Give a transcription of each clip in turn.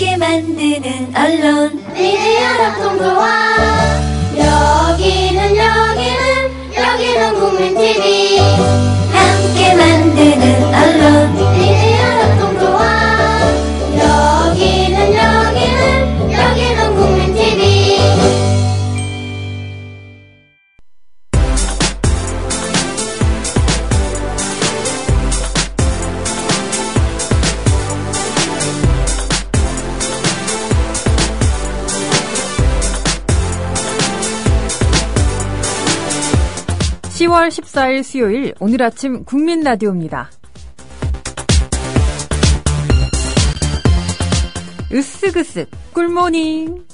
함께 만드는 언론 미디어 협동조합. 여기는 국민TV. 함께 만드는 언론 미디어 협동조합. 여기는 국민TV. 10월 14일 수요일 오늘 아침 국민라디오입니다. 으쓱으쓱 꿀모닝.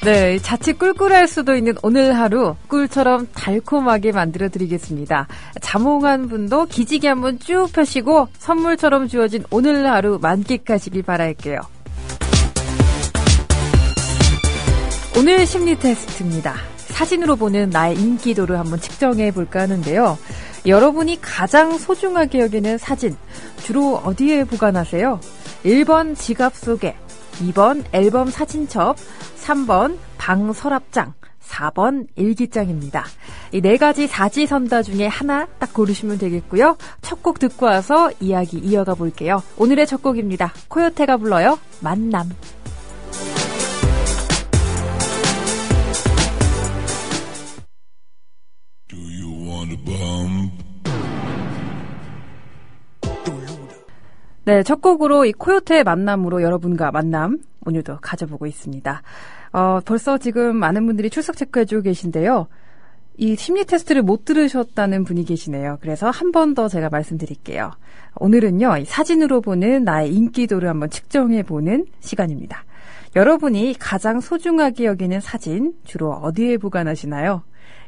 네, 자칫 꿀꿀할 수도 있는 오늘 하루 꿀처럼 달콤하게 만들어드리겠습니다. 자몽한 분도 기지개 한번 쭉 펴시고 선물처럼 주어진 오늘 하루 만끽하시길 바랄게요. 오늘 심리 테스트입니다. 사진으로 보는 나의 인기도를 한번 측정해 볼까 하는데요. 여러분이 가장 소중하게 여기는 사진, 주로 어디에 보관하세요? 1번 지갑 속에, 2번 앨범 사진첩, 3번 방 서랍장, 4번 일기장입니다. 이 네 가지 사지선다 중에 하나 딱 고르시면 되겠고요. 첫 곡 듣고 와서 이야기 이어가 볼게요. 오늘의 첫 곡입니다. 코요테가 불러요. 만남. 네, 첫 곡으로 이 코요테의 만남으로 여러분과 만남 오늘도 가져보고 있습니다. 벌써 지금 많은 분들이 출석 체크해주고 계신데요. 이 심리 테스트를 못 들으셨다는 분이 계시네요. 그래서 한 번 더 제가 말씀드릴게요. 오늘은요, 이 사진으로 보는 나의 인기도를 한번 측정해보는 시간입니다. 여러분이 가장 소중하게 여기는 사진 주로 어디에 보관하시나요?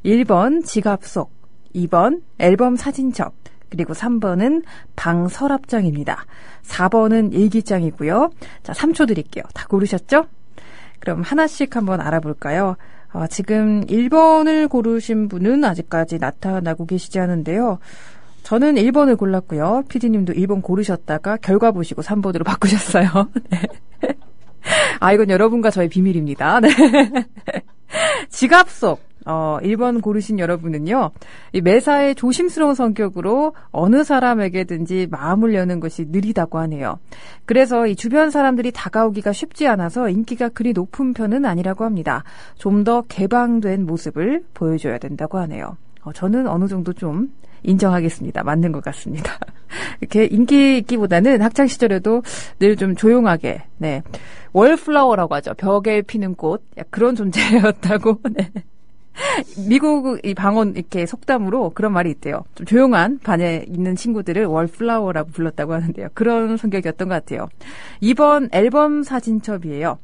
1번 지갑 속, 2번 앨범 사진첩, 그리고 3번은 방 서랍장입니다. 4번은 일기장이고요. 자, 3초 드릴게요. 다 고르셨죠? 그럼 하나씩 한번 알아볼까요? 지금 1번을 고르신 분은 아직까지 나타나고 계시지 않은데요. 저는 1번을 골랐고요. PD님도 1번 고르셨다가 결과 보시고 3번으로 바꾸셨어요. 네. 이건 여러분과 저의 비밀입니다. 네. 지갑 속. 1번 고르신 여러분은요, 이 매사에 조심스러운 성격으로 어느 사람에게든지 마음을 여는 것이 느리다고 하네요. 그래서 이 주변 사람들이 다가오기가 쉽지 않아서 인기가 그리 높은 편은 아니라고 합니다. 좀 더 개방된 모습을 보여줘야 된다고 하네요. 저는 어느 정도 좀 인정하겠습니다. 맞는 것 같습니다. 이렇게 인기 있기보다는 학창 시절에도 늘 좀 조용하게, 네. 월플라워라고 하죠. 벽에 피는 꽃. 그런 존재였다고, 네. 미국 이 방언 이렇게 속담으로 그런 말이 있대요. 좀 조용한 반에 있는 친구들을 월플라워라고 불렀다고 하는데요. 그런 성격이었던 것 같아요. 2번 앨범 사진첩이에요.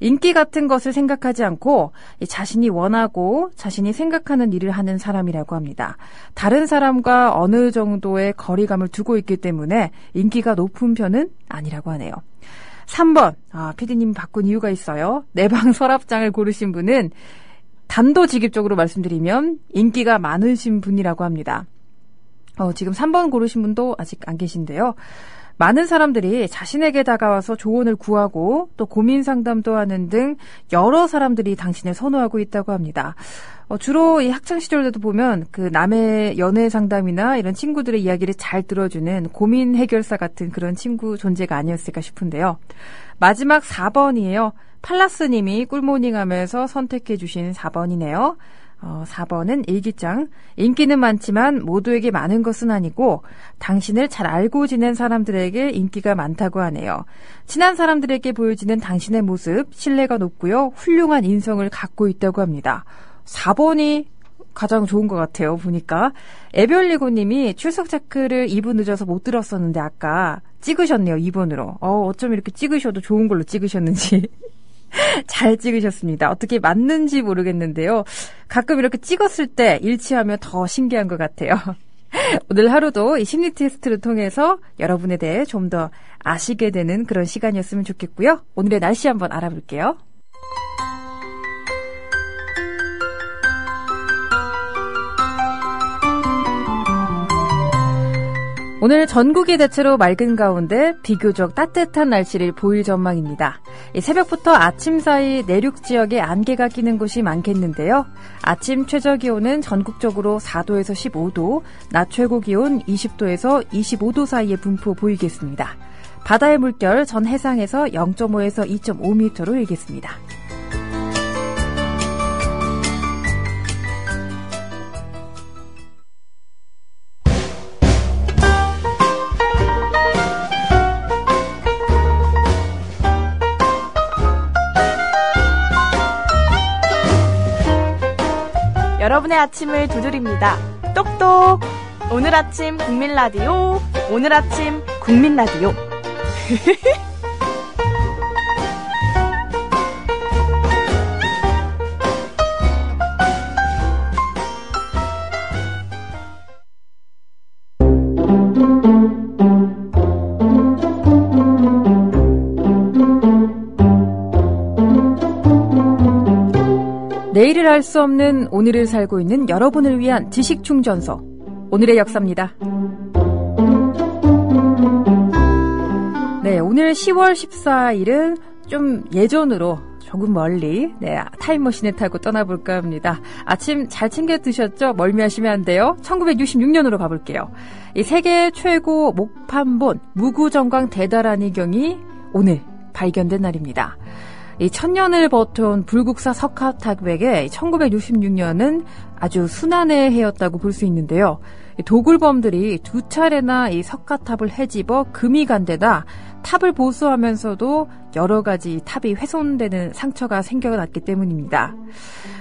인기 같은 것을 생각하지 않고 자신이 원하고 자신이 생각하는 일을 하는 사람이라고 합니다. 다른 사람과 어느 정도의 거리감을 두고 있기 때문에 인기가 높은 편은 아니라고 하네요. 3번, PD님 바꾼 이유가 있어요. 내 방 서랍장을 고르신 분은 단도직입적으로 말씀드리면 인기가 많으신 분이라고 합니다. 지금 3번 고르신 분도 아직 안 계신데요. 많은 사람들이 자신에게 다가와서 조언을 구하고 또 고민 상담도 하는 등 여러 사람들이 당신을 선호하고 있다고 합니다. 주로 이 학창 시절 때도 보면 그 남의 연애 상담이나 이런 친구들의 이야기를 잘 들어주는 고민 해결사 같은 그런 친구 존재가 아니었을까 싶은데요. 마지막 4번이에요. 팔라스님이 꿀모닝 하면서 선택해 주신 4번이네요. 4번은 일기장. 인기는 많지만 모두에게 많은 것은 아니고 당신을 잘 알고 지낸 사람들에게 인기가 많다고 하네요. 친한 사람들에게 보여지는 당신의 모습, 신뢰가 높고요. 훌륭한 인성을 갖고 있다고 합니다. 4번이 가장 좋은 것 같아요. 보니까. 에별리고님이 출석 체크를 2분 늦어서 못 들었었는데 아까 찍으셨네요. 2번으로. 어쩜 이렇게 찍으셔도 좋은 걸로 찍으셨는지. 잘 찍으셨습니다. 어떻게 맞는지 모르겠는데요. 가끔 이렇게 찍었을 때 일치하면 더 신기한 것 같아요. 오늘 하루도 이 심리 테스트를 통해서 여러분에 대해 좀 더 아시게 되는 그런 시간이었으면 좋겠고요. 오늘의 날씨 한번 알아볼게요. 오늘 전국이 대체로 맑은 가운데 비교적 따뜻한 날씨를 보일 전망입니다. 새벽부터 아침 사이 내륙 지역에 안개가 끼는 곳이 많겠는데요. 아침 최저기온은 전국적으로 4도에서 15도, 낮 최고기온 20도에서 25도 사이에 분포 보이겠습니다. 바다의 물결 전 해상에서 0.5에서 2.5m로 일겠습니다. 여러분의 아침을 두드립니다. 똑똑! 오늘 아침 국민 라디오, 오늘 아침 국민 라디오. 내일을 알 수 없는 오늘을 살고 있는 여러분을 위한 지식충전소, 오늘의 역사입니다. 네, 오늘 10월 14일은 좀 예전으로 조금 멀리 타임머신을 타고 떠나볼까 합니다. 아침 잘 챙겨 드셨죠? 멀미하시면 안 돼요. 1966년으로 가볼게요. 이 세계 최고 목판본 무구정광 대다라니경이 오늘 발견된 날입니다. 이 천년을 버텨온 불국사 석가탑에게 1966년은 아주 순환의 해였다고 볼 수 있는데요. 도굴범들이 두 차례나 이 석가탑을 헤집어 금이 간 데다 탑을 보수하면서도 여러 가지 탑이 훼손되는 상처가 생겨났기 때문입니다.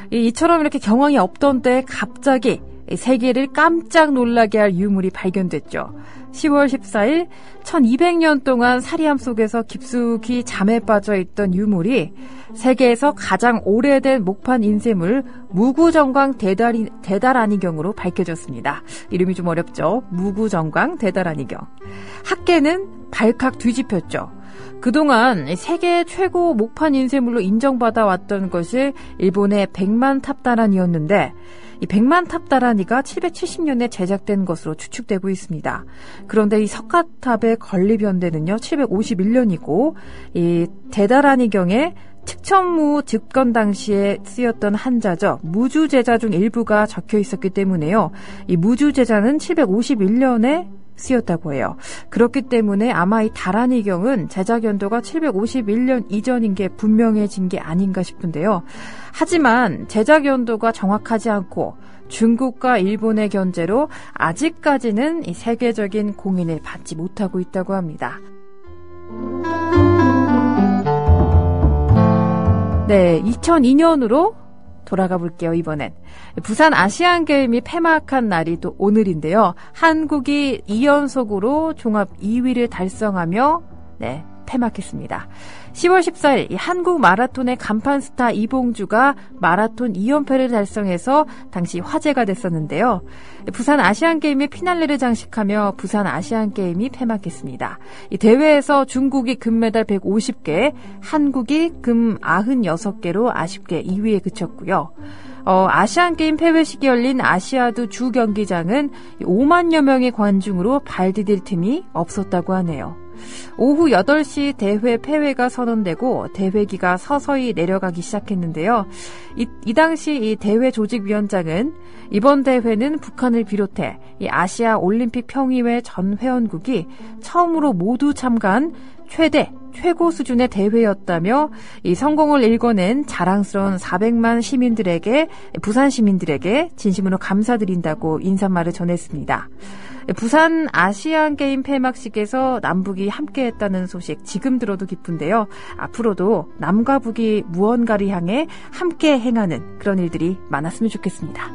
이처럼 이렇게 경황이 없던 때 갑자기 세계를 깜짝 놀라게 할 유물이 발견됐죠. 10월 14일 1200년 동안 사리함 속에서 깊숙이 잠에 빠져있던 유물이 세계에서 가장 오래된 목판 인쇄물 무구정광 대다라니경으로 밝혀졌습니다. 이름이 좀 어렵죠. 무구정광 대다라니경. 학계는 발칵 뒤집혔죠. 그동안 세계 최고 목판 인쇄물로 인정받아 왔던 것이 일본의 백만탑다란이었는데 이 백만탑다란이가 770년에 제작된 것으로 추측되고 있습니다. 그런데 이 석가탑의 건립연대는요 751년이고 이 대다라니경의 측천무 집권 당시에 쓰였던 한자죠. 무주제자 중 일부가 적혀 있었기 때문에요. 이 무주제자는 751년에 쓰였다고 해요. 그렇기 때문에 아마 이 다라니경은 제작 연도가 751년 이전인 게 분명해진 게 아닌가 싶은데요. 하지만 제작 연도가 정확하지 않고 중국과 일본의 견제로 아직까지는 이 세계적인 공인을 받지 못하고 있다고 합니다. 네, 2002년으로 돌아가 볼게요, 이번엔. 부산 아시안게임이 폐막한 날이 또 오늘인데요. 한국이 2연속으로 종합 2위를 달성하며 폐막했습니다. 10월 14일 한국 마라톤의 간판 스타 이봉주가 마라톤 2연패를 달성해서 당시 화제가 됐었는데요. 부산 아시안게임의 피날레를 장식하며 부산 아시안게임이 폐막했습니다. 이 대회에서 중국이 금메달 150개, 한국이 금 96개로 아쉽게 2위에 그쳤고요. 아시안게임 폐회식이 열린 아시아드 주 경기장은 5만여 명의 관중으로 발 디딜 틈이 없었다고 하네요. 오후 8시 대회 폐회가 선언되고 대회기가 서서히 내려가기 시작했는데요. 이 당시 이 대회 조직위원장은 이번 대회는 북한을 비롯해 이 아시아 올림픽 평의회 전 회원국이 처음으로 모두 참가한 최고 수준의 대회였다며 이 성공을 일궈낸 자랑스러운 400만 시민들에게, 부산 시민들에게 진심으로 감사드린다고 인사말을 전했습니다. 부산 아시안게임 폐막식에서 남북이 함께했다는 소식 지금 들어도 기쁜데요. 앞으로도 남과 북이 무언가를 향해 함께 행하는 그런 일들이 많았으면 좋겠습니다.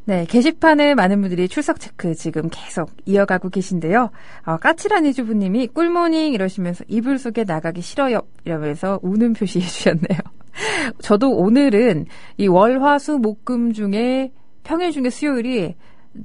네, 게시판에 많은 분들이 출석 체크 지금 계속 이어가고 계신데요. 까칠한 주부님이 꿀모닝 이러시면서 이불 속에 나가기 싫어요 이러면서 우는 표시 해주셨네요. 저도 오늘은 이 월, 화, 수, 목, 금 중에 평일 중에 수요일이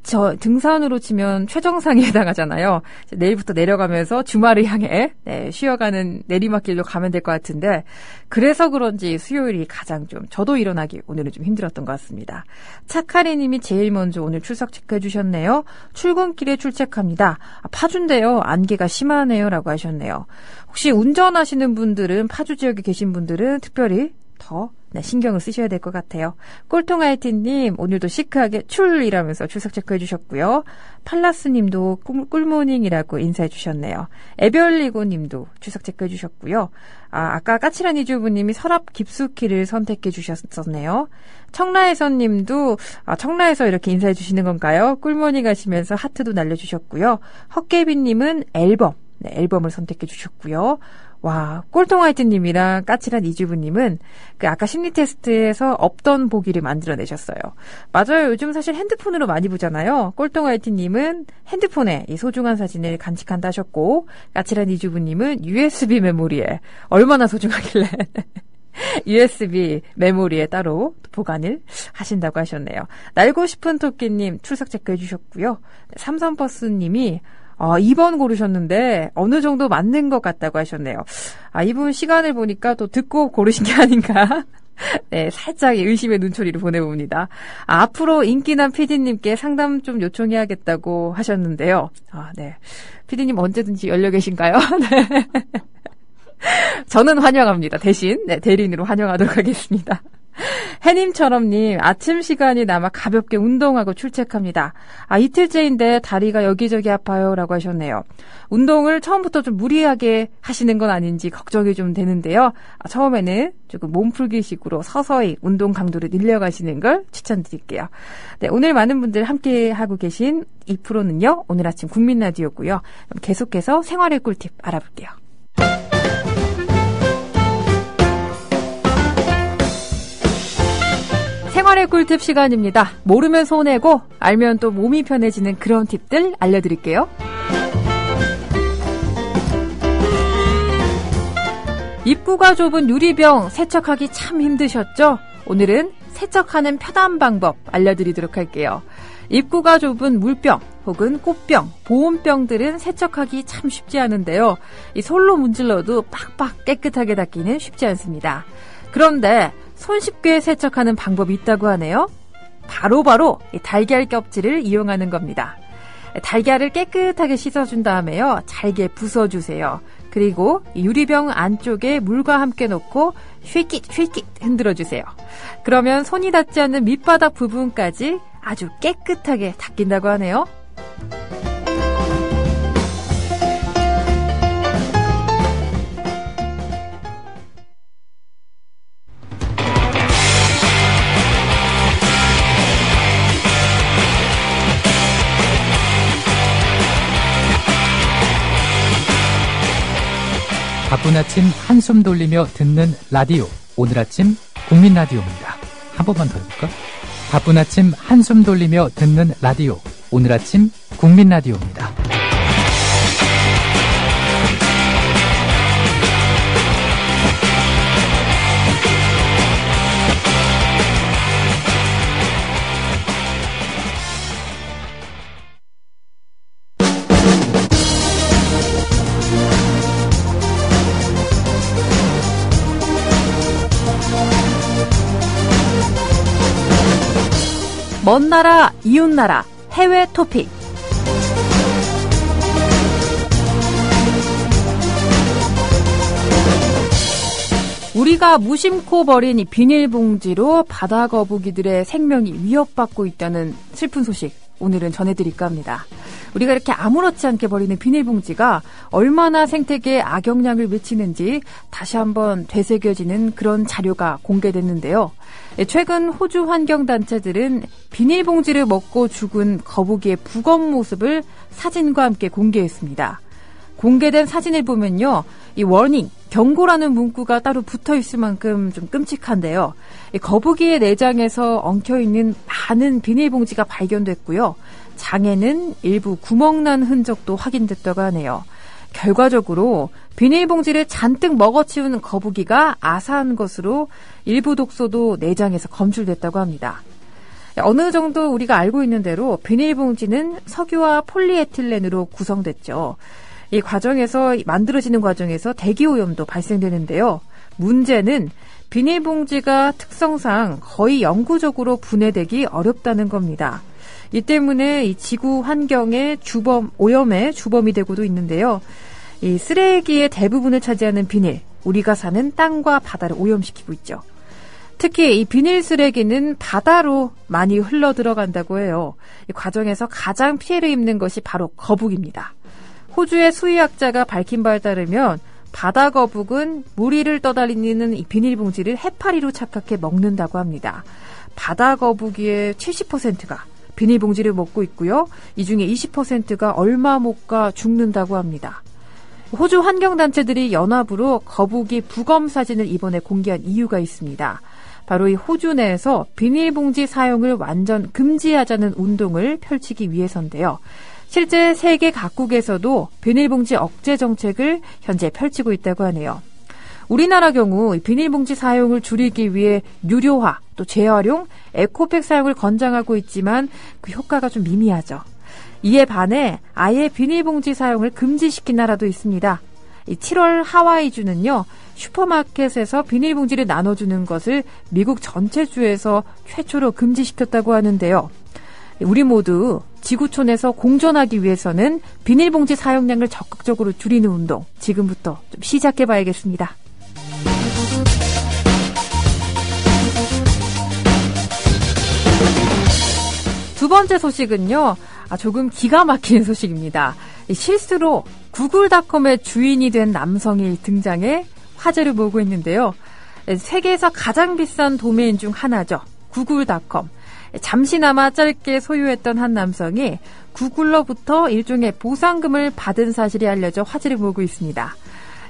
저 등산으로 치면 최정상에 해당하잖아요. 내일부터 내려가면서 주말을 향해 쉬어가는 내리막길로 가면 될 것 같은데 그래서 그런지 수요일이 가장 좀 저도 일어나기 오늘은 좀 힘들었던 것 같습니다. 차카리님이 제일 먼저 오늘 출석 체크해 주셨네요. 출근길에 출첵합니다. 파주인데요. 안개가 심하네요. 라고 하셨네요. 혹시 운전하시는 분들은 파주 지역에 계신 분들은 특별히 더 신경을 쓰셔야 될 것 같아요. 꼴통아이티님 오늘도 시크하게 출이라면서 출석 체크해 주셨고요. 팔라스님도 꿀모닝이라고 인사해 주셨네요. 에별리고님도 출석 체크해 주셨고요. 아까 까칠한 이주부님이 서랍 깊숙이를 선택해 주셨었네요. 청라에서님도 청라에서 이렇게 인사해 주시는 건가요? 꿀모닝 하시면서 하트도 날려주셨고요. 헛개비님은 앨범을 선택해 주셨고요. 와, 꼴통화이트님이랑 까칠한 이주부님은 아까 심리 테스트에서 없던 보기를 만들어내셨어요. 맞아요. 요즘 사실 핸드폰으로 많이 보잖아요. 꼴통화이트님은 핸드폰에 이 소중한 사진을 간직한다 하셨고, 까칠한 이주부님은 USB 메모리에 얼마나 소중하길래 USB 메모리에 따로 보관을 하신다고 하셨네요. 날고 싶은 토끼님 출석 체크해 주셨고요. 삼선버스님이 2번 고르셨는데 어느 정도 맞는 것 같다고 하셨네요. 이분 시간을 보니까 또 듣고 고르신 게 아닌가. 네, 살짝 의심의 눈초리를 보내봅니다. 앞으로 인기남 PD님께 상담 좀 요청해야겠다고 하셨는데요. 네. PD님 언제든지 열려 계신가요? 네. 저는 환영합니다. 대신 대리인으로 환영하도록 하겠습니다. 해님처럼님 아침 시간이 남아 가볍게 운동하고 출첵합니다. 이틀째인데 다리가 여기저기 아파요 라고 하셨네요. 운동을 처음부터 좀 무리하게 하시는 건 아닌지 걱정이 좀 되는데요. 처음에는 조금 몸풀기식으로 서서히 운동 강도를 늘려가시는 걸 추천드릴게요. 네, 오늘 많은 분들 함께 하고 계신 이 프로는요. 오늘 아침 국민라디오고요. 계속해서 생활의 꿀팁 알아볼게요. 생활의 꿀팁 시간입니다. 모르면 손해고 알면 또 몸이 편해지는 그런 팁들 알려드릴게요. 입구가 좁은 유리병 세척하기 참 힘드셨죠? 오늘은 세척하는 편한 방법 알려드리도록 할게요. 입구가 좁은 물병 혹은 꽃병, 보온병들은 세척하기 참 쉽지 않은데요. 이 솔로 문질러도 빡빡 깨끗하게 닦기는 쉽지 않습니다. 그런데 손쉽게 세척하는 방법이 있다고 하네요. 바로 이 달걀 껍질을 이용하는 겁니다. 달걀을 깨끗하게 씻어준 다음에요. 잘게 부숴주세요. 그리고 유리병 안쪽에 물과 함께 넣고 휘깃 흔들어주세요. 그러면 손이 닿지 않는 밑바닥 부분까지 아주 깨끗하게 닦인다고 하네요. 바쁜 아침 한숨 돌리며 듣는 라디오. 오늘 아침 국민 라디오입니다. 한 번만 더 해볼까? 바쁜 아침 한숨 돌리며 듣는 라디오. 오늘 아침 국민 라디오입니다. 먼 나라, 이웃 나라, 해외 토픽. 우리가 무심코 버린 이 비닐봉지로 바다 거북이들의 생명이 위협받고 있다는 슬픈 소식 오늘은 전해드릴까 합니다. 우리가 이렇게 아무렇지 않게 버리는 비닐봉지가 얼마나 생태계에 악영향을 미치는지 다시 한번 되새겨지는 그런 자료가 공개됐는데요. 최근 호주 환경단체들은 비닐봉지를 먹고 죽은 거북이의 부검 모습을 사진과 함께 공개했습니다. 공개된 사진을 보면요. 이 워닝, 경고라는 문구가 따로 붙어 있을 만큼 좀 끔찍한데요. 이 거북이의 내장에서 엉켜있는 많은 비닐봉지가 발견됐고요. 장에는 일부 구멍난 흔적도 확인됐다고 하네요. 결과적으로 비닐봉지를 잔뜩 먹어치운 거북이가 아사한 것으로 일부 독소도 내장에서 검출됐다고 합니다. 어느 정도 우리가 알고 있는 대로 비닐봉지는 석유와 폴리에틸렌으로 구성됐죠. 이 과정에서 만들어지는 과정에서 대기오염도 발생되는데요. 문제는 비닐봉지가 특성상 거의 영구적으로 분해되기 어렵다는 겁니다. 이 때문에 이 지구 환경의 오염의 주범이 되고도 있는데요. 이 쓰레기의 대부분을 차지하는 비닐, 우리가 사는 땅과 바다를 오염시키고 있죠. 특히 이 비닐 쓰레기는 바다로 많이 흘러 들어간다고 해요. 이 과정에서 가장 피해를 입는 것이 바로 거북입니다. 호주의 수의학자가 밝힌 바에 따르면 바다 거북은 물 위를 떠다니는 이 비닐봉지를 해파리로 착각해 먹는다고 합니다. 바다 거북이의 70%가 비닐봉지를 먹고 있고요. 이 중에 20%가 얼마 못 가 죽는다고 합니다. 호주 환경단체들이 연합으로 거북이 부검 사진을 이번에 공개한 이유가 있습니다. 바로 이 호주 내에서 비닐봉지 사용을 완전 금지하자는 운동을 펼치기 위해서인데요. 실제 세계 각국에서도 비닐봉지 억제 정책을 현재 펼치고 있다고 하네요. 우리나라 경우 비닐봉지 사용을 줄이기 위해 유료화, 또 재활용, 에코백 사용을 권장하고 있지만 그 효과가 좀 미미하죠. 이에 반해 아예 비닐봉지 사용을 금지시킨 나라도 있습니다. 7월 하와이주는요, 슈퍼마켓에서 비닐봉지를 나눠주는 것을 미국 전체 주에서 최초로 금지시켰다고 하는데요. 우리 모두 지구촌에서 공존하기 위해서는 비닐봉지 사용량을 적극적으로 줄이는 운동, 지금부터 좀 시작해봐야겠습니다. 두 번째 소식은요, 조금 기가 막히는 소식입니다. 실수로 구글닷컴의 주인이 된 남성이 등장해 화제를 모으고 있는데요. 세계에서 가장 비싼 도메인 중 하나죠. 구글닷컴. 잠시나마 짧게 소유했던 한 남성이 구글로부터 일종의 보상금을 받은 사실이 알려져 화제를 모으고 있습니다.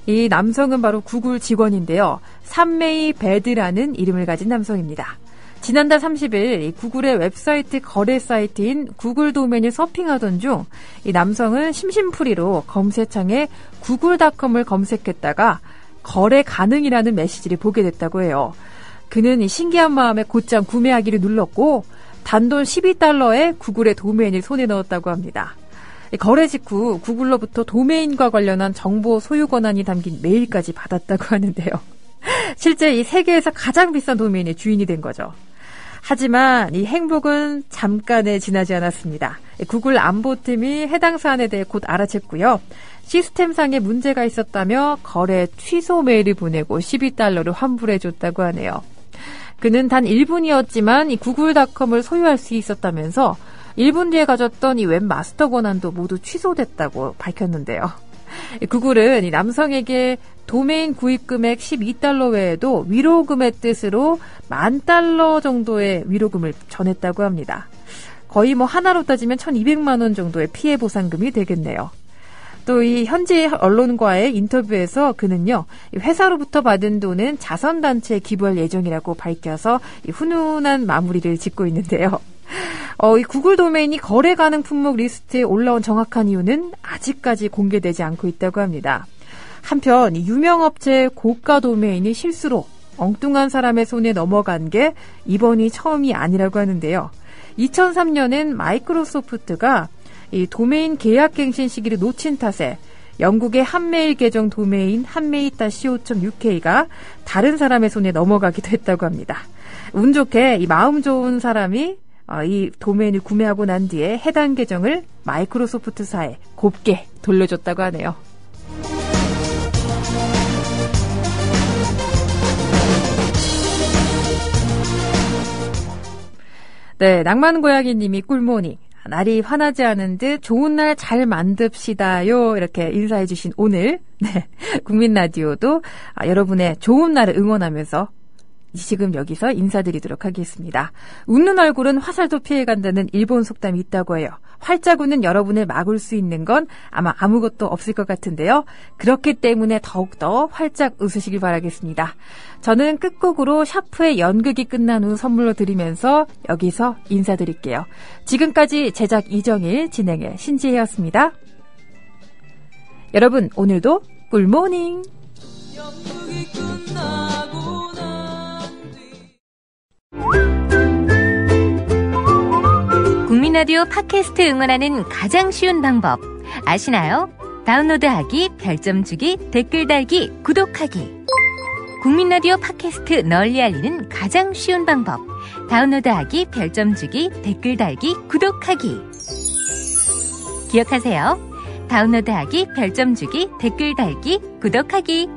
이 남성은 바로 구글 직원인데요. 삼메이 베드라는 이름을 가진 남성입니다. 지난달 30일 이 구글의 웹사이트 거래 사이트인 구글 도메인을 서핑하던 중 이 남성은 심심풀이로 검색창에 구글닷컴을 검색했다가 거래 가능이라는 메시지를 보게 됐다고 해요. 그는 이 신기한 마음에 곧장 구매하기를 눌렀고 단돈 12달러에 구글의 도메인을 손에 넣었다고 합니다. 거래 직후 구글로부터 도메인과 관련한 정보 소유 권한이 담긴 메일까지 받았다고 하는데요. 실제 이 세계에서 가장 비싼 도메인의 주인이 된 거죠. 하지만 이 행복은 잠깐에 지나지 않았습니다. 구글 안보팀이 해당 사안에 대해 곧 알아챘고요. 시스템상에 문제가 있었다며 거래 취소 메일을 보내고 12달러를 환불해줬다고 하네요. 그는 단 1분이었지만 이 구글닷컴을 소유할 수 있었다면서 1분 뒤에 가졌던 이 웹마스터 권한도 모두 취소됐다고 밝혔는데요. 구글은 이 남성에게 도메인 구입 금액 12달러 외에도 위로금의 뜻으로 $10,000 정도의 위로금을 전했다고 합니다. 거의 하나로 따지면 1,200만 원 정도의 피해 보상금이 되겠네요. 또 이 현지 언론과의 인터뷰에서 그는요, 회사로부터 받은 돈은 자선단체에 기부할 예정이라고 밝혀서 이 훈훈한 마무리를 짓고 있는데요. 이 구글 도메인이 거래 가능 품목 리스트에 올라온 정확한 이유는 아직까지 공개되지 않고 있다고 합니다. 한편 이 유명 업체의 고가 도메인이 실수로 엉뚱한 사람의 손에 넘어간 게 이번이 처음이 아니라고 하는데요. 2003년엔 마이크로소프트가 이 도메인 계약 갱신 시기를 놓친 탓에 영국의 한메일 계정 도메인 한메일.co.uk가 다른 사람의 손에 넘어가기도 했다고 합니다. 운 좋게 이 마음 좋은 사람이 이 도메인을 구매하고 난 뒤에 해당 계정을 마이크로소프트사에 곱게 돌려줬다고 하네요. 네, 낭만 고양이님이 꿀모닝. 날이 환하지 않은 듯 좋은 날 잘 만듭시다요. 이렇게 인사해 주신 오늘 네, 국민 라디오도 여러분의 좋은 날을 응원하면서 지금 여기서 인사드리도록 하겠습니다. 웃는 얼굴은 화살도 피해간다는 일본 속담이 있다고 해요. 활짝 웃는 여러분을 막을 수 있는 건 아마 아무것도 없을 것 같은데요. 그렇기 때문에 더욱더 활짝 웃으시길 바라겠습니다. 저는 끝곡으로 샤프의 연극이 끝난 후 선물로 드리면서 여기서 인사드릴게요. 지금까지 제작 이정일, 진행의 신지혜였습니다. 여러분, 오늘도 꿀모닝! 연극이 끝나고 난 뒤 국민라디오 팟캐스트 응원하는 가장 쉬운 방법 아시나요? 다운로드하기, 별점 주기, 댓글 달기, 구독하기. 국민라디오 팟캐스트 널리 알리는 가장 쉬운 방법. 다운로드하기, 별점 주기, 댓글 달기, 구독하기. 기억하세요. 다운로드하기, 별점 주기, 댓글 달기, 구독하기.